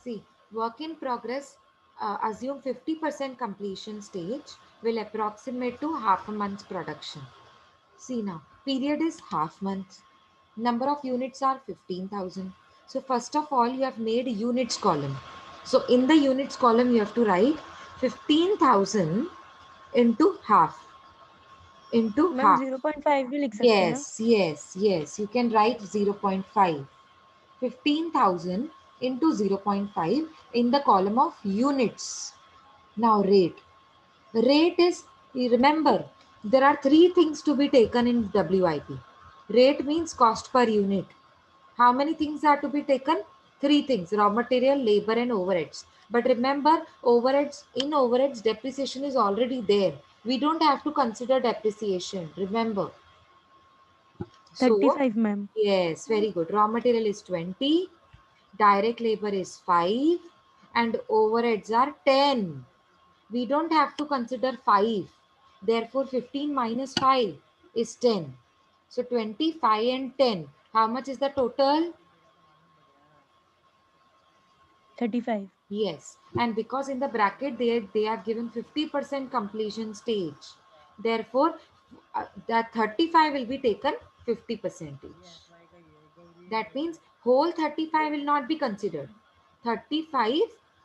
See, work in progress, assume 50% completion stage will approximate to half a month's production. See now, period is half month. Number of units are 15,000. So first of all, you have made units column. So in the units column, you have to write 15,000 into half. Into ma'am half. 0.5 भी लिख सकते हैं ना? Yes. You can write 0.5. 15,000 into 0.5 in the column of units. Now rate. Rate is, remember, there are three things to be taken in WIP. Rate means cost per unit. How many things are to be taken? Three things: raw material, labor, and overheads. But remember, overheads, depreciation is already there. We don't have to consider depreciation. Remember. So, 35 ma'am. yes, very good. Raw material is 20, direct labor is 5, and overheads are 10. We don't have to consider 5. Therefore, 15 minus 5 is 10. So, 25 and 10. How much is the total? 35. Yes. And because in the bracket they have given 50% completion stage. Therefore, that 35 will be taken 50 percentage. That means whole 35 will not be considered. 35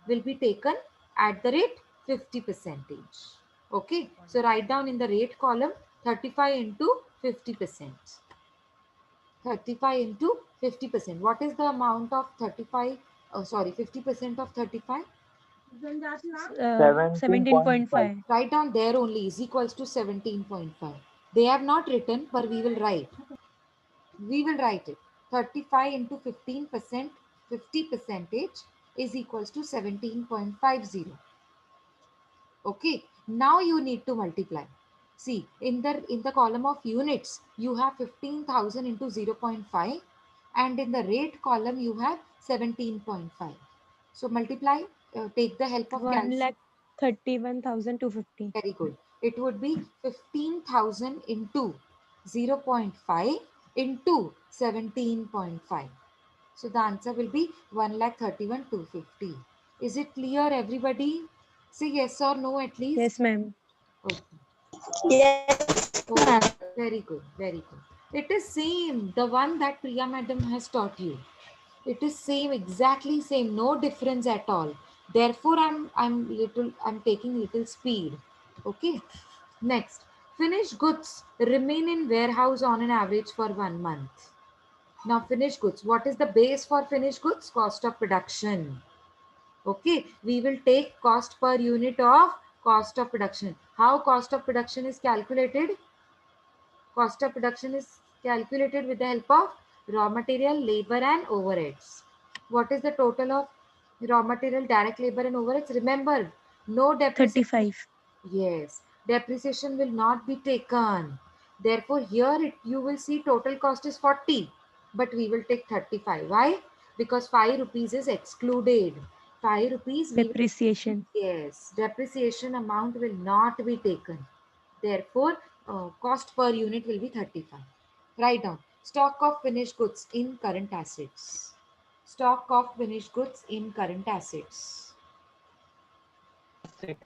will be taken at the rate 50 percentage. Okay. So write down in the rate column 35 into 50%. 35 into 50%. What is the amount of 35? Oh, sorry, 50% of 35? 17.5. Write down there only is equals to 17.5. They have not written, but we will write. We will write it. 35 into 15%, 50 percentage is equals to 17.50. Okay. Now you need to multiply. See, in the column of units, you have 15,000 into 0.5, and in the rate column, you have 17.5. So multiply, take the help of calculator. 1,31,250. Very good. It would be 15,000 into 0.5 into 17.5. So the answer will be 1,31,250. Is it clear, everybody? Say yes or no at Yes least. Ma'am. Okay. Yes, Okay. ma'am. Very good. Very good. It is same. The one that Priya madam has taught you. It is same, exactly same. No difference at all. Therefore, I'm taking little speed. Okay. Next, finished goods remain in warehouse on an average for 1 month. Now, finished goods. What is the base for finished goods? Cost of production. Okay, we will take cost per unit of cost of production. How cost of production is calculated? Cost of production is calculated with the help of raw material, labor, and overheads. What is the total of raw material, direct labor, and overheads? Remember, no depreciation. 35. Yes, depreciation will not be taken. Therefore, here you will see total cost is 40, but we will take 35. Why? Because 5 rupees is excluded. 5 rupees we will, Depreciation. yes, depreciation amount will not be taken. Therefore, cost per unit will be 35. Write down stock of finished goods in current assets. Stock of finished goods in current assets.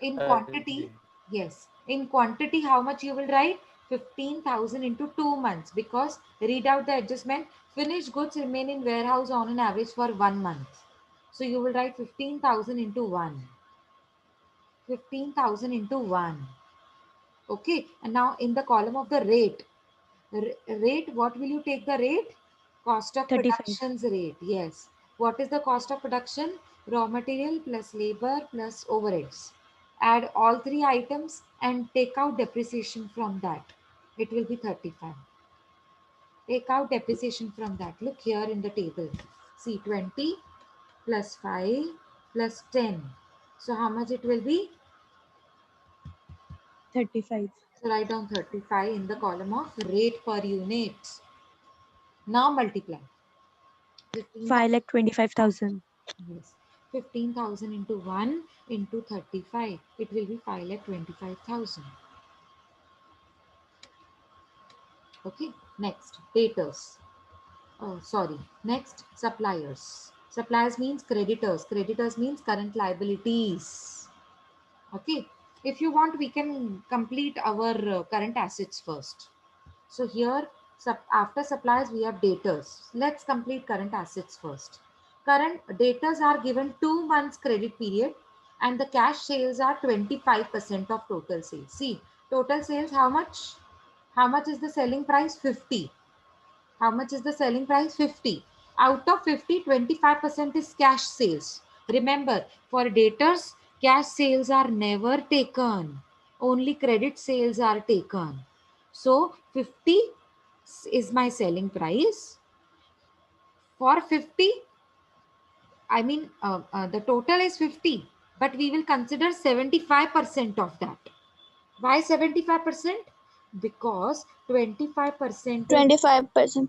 In quantity, yes. In quantity, how much you will write? 15,000 into 2 months, because read out the adjustment. Finished goods remain in warehouse on an average for 1 month. So you will write 15,000 into 1. 15,000 into 1. Okay. And now in the column of the rate, rate, what will you take the rate? Cost of 35. production's rate. Yes. What is the cost of production? Raw material plus labor plus overheads. Add all three items and take out depreciation from that. It will be 35. Take out depreciation from that. Look here in the table. See, 20 plus 5 plus 10. So how much it will be? 35. So write down 35 in the column of rate per unit. Now multiply. 15,000. 5,25,000. Yes. 15,000 into 1 into 35. It will be 5,25,000. Okay. Next, debtors. Oh, sorry. Next, suppliers. Suppliers means creditors. Creditors means current liabilities. Okay. If you want, we can complete our current assets first. So here, after suppliers, we have debtors. Let's complete current assets first. Current debtors are given 2 months credit period and the cash sales are 25% of total sales. See, total sales, how much? How much is the selling price? 50. How much is the selling price? 50. Out of 50, 25% is cash sales. Remember, for debtors, cash sales are never taken. Only credit sales are taken. So 50 is my selling price. For 50, I mean, the total is 50, but we will consider 75% of that. Why 75%? Because 25% is 25%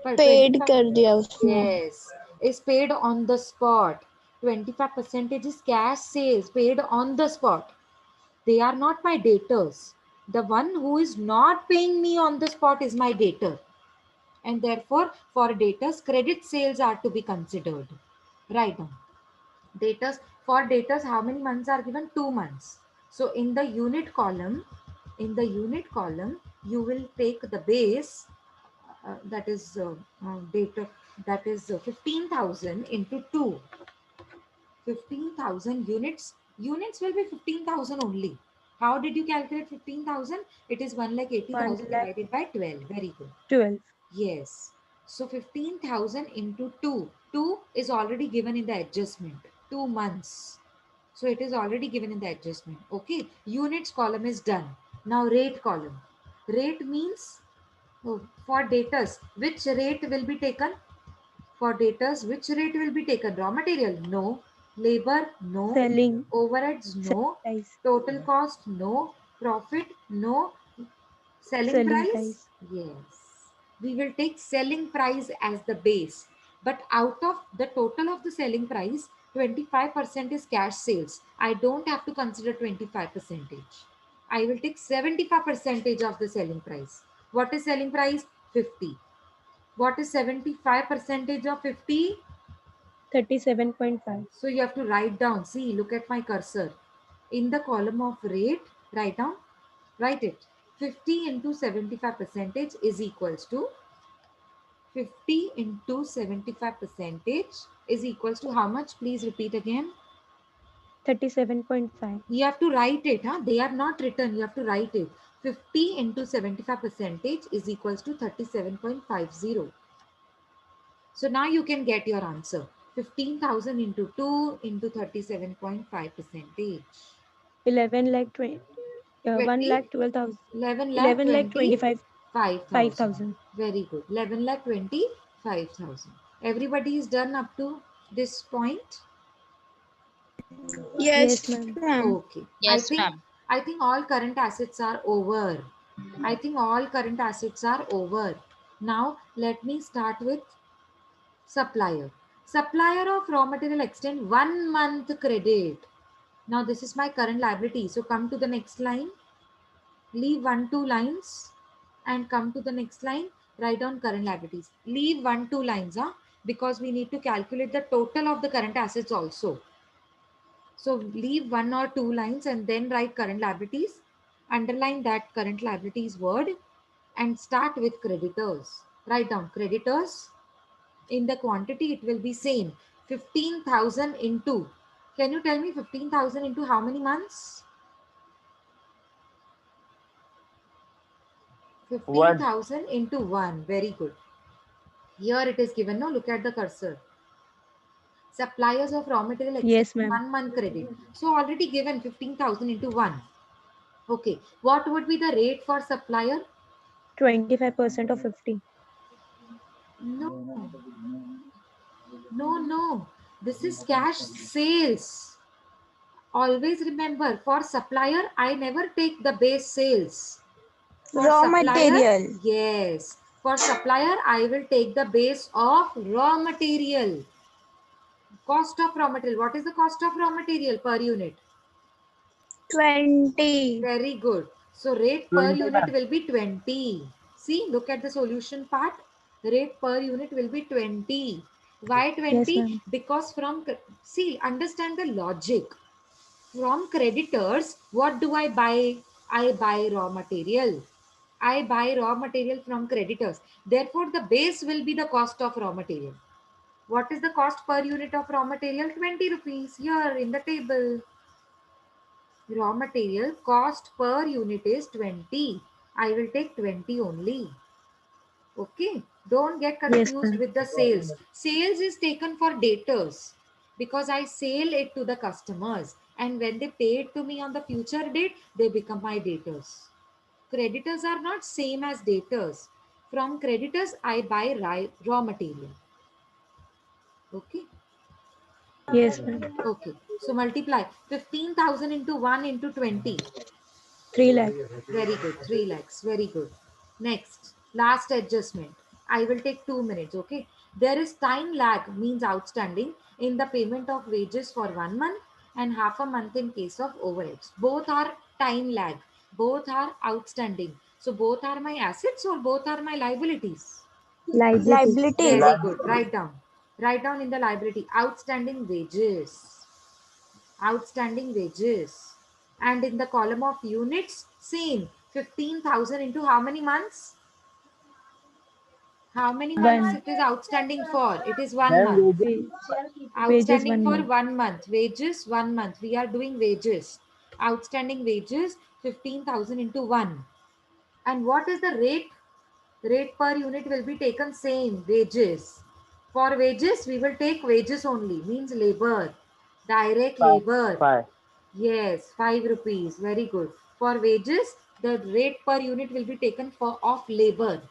paid 25, कर दिया उसने. yes, is paid on the spot. 25% is cash sales paid on the spot. They are not my debtors. The one who is not paying me on the spot is my debtor. And therefore, for debtors, credit sales are to be considered. Right now, debtors, for debtors, how many months are given? 2 months. So in the unit column, you will take the base, that is data, that is 15,000 into 2. 15,000 units. Units will be 15,000 only. How did you calculate 15,000? It is 1,80,000 1 lakh divided by 12. Very good. 12. Yes. So 15,000 into 2. 2 is already given in the adjustment. 2 months. So it is already given in the adjustment. Okay. Units column is done. Now rate column. Rate means, oh, for debtors, which rate will be taken? For debtors, which rate will be taken? Raw material? No. Labor? No. Selling Overheads? No. price. Total cost? No. Profit? No. Selling Selling price? price. Yes. We will take selling price as the base. But out of the total of the selling price, 25% is cash sales. I don't have to consider 25%. I will take 75% of the selling price. What is selling price? 50. What is 75% of 50? 37.5. So you have to write down. See, look at my cursor. In the column of rate, write down, write it. 50 into 75% is equals to 50 into 75% is equals to how much? Please repeat again. 37.5. You have to write it. Huh? They are not written. You have to write it. 50 into 75% is equals to 37.50. So now you can get your answer. 15,000 into 2 into 37.5 percentage. 11 lakh 20. 1 20, lakh 12,000. 11 lakh 11 lakh 25. 25,000. 5,000. Very good. 11 lakh 25,000. Everybody is done up to this point? Yes, Yes, ma'am. ma'am. Okay. Yes, ma'am. I think all current assets are over. I think all current assets are over. Now let me start with supplier. Supplier of raw material extend 1 month credit. Now this is my current liability. So come to the next line. Leave 1-2 lines and come to the next line. Write down current liabilities. Leave 1-2 lines, huh? Because we need to calculate the total of the current assets also. So leave 1 or 2 lines and then write current liabilities. Underline that current liabilities word and start with creditors. Write down creditors. In the quantity, it will be same. 15,000 into. Can you tell me 15,000 into how many months? 15,000 into 1. Very good. Here it is given. No, look at the cursor. Suppliers of raw material extend Yes, ma'am. 1 month credit. So already given 15,000 into 1. Okay. What would be the rate for supplier? 25% of 50. No. No. This is cash sales. Always remember, for supplier, I never take the base sales. For Raw supplier, material. yes. For supplier, I will take the base of raw material. Cost of raw material. What is the cost of raw material per unit? 20. Very good. So rate per unit will be 20. See, look at the solution part. Rate per unit will be 20. Why 20? ma'am. Because see, understand the logic. From creditors, what do I buy? I buy raw material. I buy raw material from creditors. Therefore, the base will be the cost of raw material. What is the cost per unit of raw material? 20 rupees here in the table. Raw material cost per unit is 20. I will take 20 only. Okay, don't get Yes, confused ma'am. with the sales. Sales is taken for daters because I sell it to the customers, and when they pay it to me on the future date, they become my daters. Creditors are not same as daters. From creditors, I buy raw material. Okay, Yes, ma'am. okay. So multiply 15,000 into 1 into 20. 3 lakh. Very good. 3 lakhs. Very good. Next, last adjustment. I will take 2 minutes. Okay. There is time lag, means outstanding, in the payment of wages for 1 month and half a month in case of overheads. Both are time lag. Both are outstanding. So both are my assets or both are my liabilities. Liability. Liability. Very good. Write down. Write down in the liability. Outstanding wages. Outstanding wages. And in the column of units, same 15,000 into how many months? How many months One. it is outstanding for? It is 1 month. Ma'am, Wages Outstanding 1 for month. 1 month. Wages 1 month. We are doing wages. Outstanding wages 15,000 into 1. And what is the rate? Rate per unit will be taken same, wages. For wages, we will take wages only, means labor. Direct labor. five. Yes, 5 rupees. Very good. For wages, the rate per unit will be taken for of labor.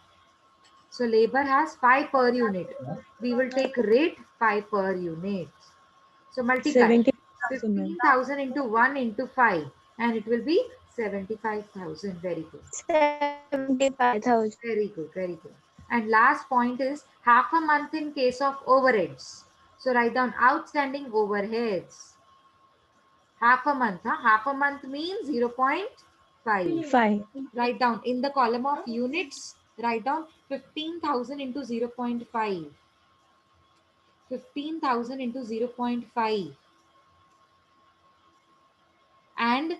So labor has 5 per unit. We will take rate 5 per unit. So multiply 75,000, ma'am. 15,000 into 1 into 5 and it will be 75,000. Very good. 75,000. Very good. Very good. And last point is half a month in case of overheads. So write down outstanding overheads. Half a month. Huh? Half a month means 0.5. 5. Write down in the column of units, write down 15,000 into 0.5. 15,000 into 0.5. And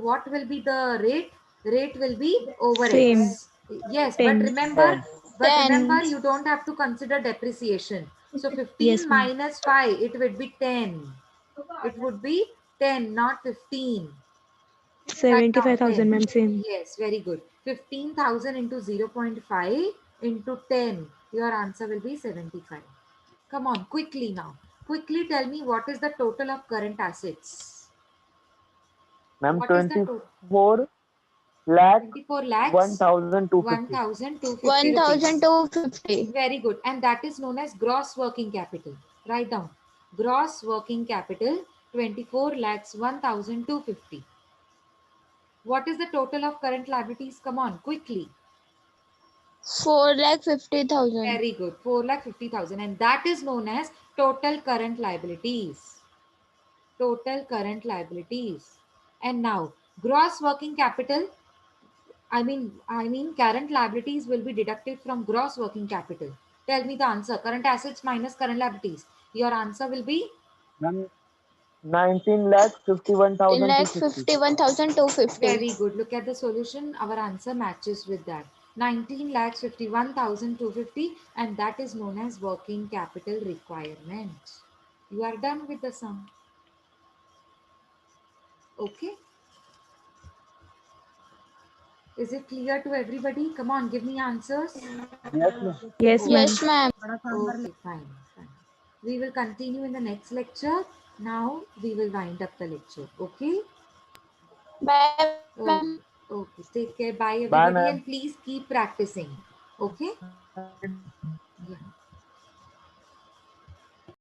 what will be the rate? Rate will be Same. overheads. Yes, but 10. remember, 10. you don't have to consider depreciation. So 15 Yes, ma'am. minus 5, it would be 10. It would be 10, not 15. Write down 75,000, 10. ma'am. Same. Yes, very good. 15,000 into 0.5 into 10. Your answer will be 75. Come on, quickly now. Quickly tell me what is the total of current assets. Ma'am, What is the total? 24 lakh 24 lakhs, 1,250. 1,250 rupees. 1,250. Very good. And that is known as gross working capital. Write down. Gross working capital 24 lakhs 1,250. What is the total of current liabilities? Come on, quickly. 4,50,000. Very good. 4,50,000. And that is known as total current liabilities. Total current liabilities. And now, gross working capital, I mean, current liabilities will be deducted from gross working capital. Tell me the answer. Current assets minus current liabilities. Your answer will be? Ma'am, 19 lakh 51,250. 51,250. Very good. Look at the solution. Our answer matches with that. 19 lakhs 51,250, and that is known as working capital requirement. You are done with the sum. Okay. Is it clear to everybody? Come on, give me answers. Yes, ma'am. Yes, Okay. ma'am. Yes, ma'am. Okay, fine, fine. We will continue in the next lecture. Now we will wind up the lecture. Okay. Bye, ma'am. Okay. Okay. Take care. Bye, Bye, everybody, ma'am. and please keep practicing. Okay.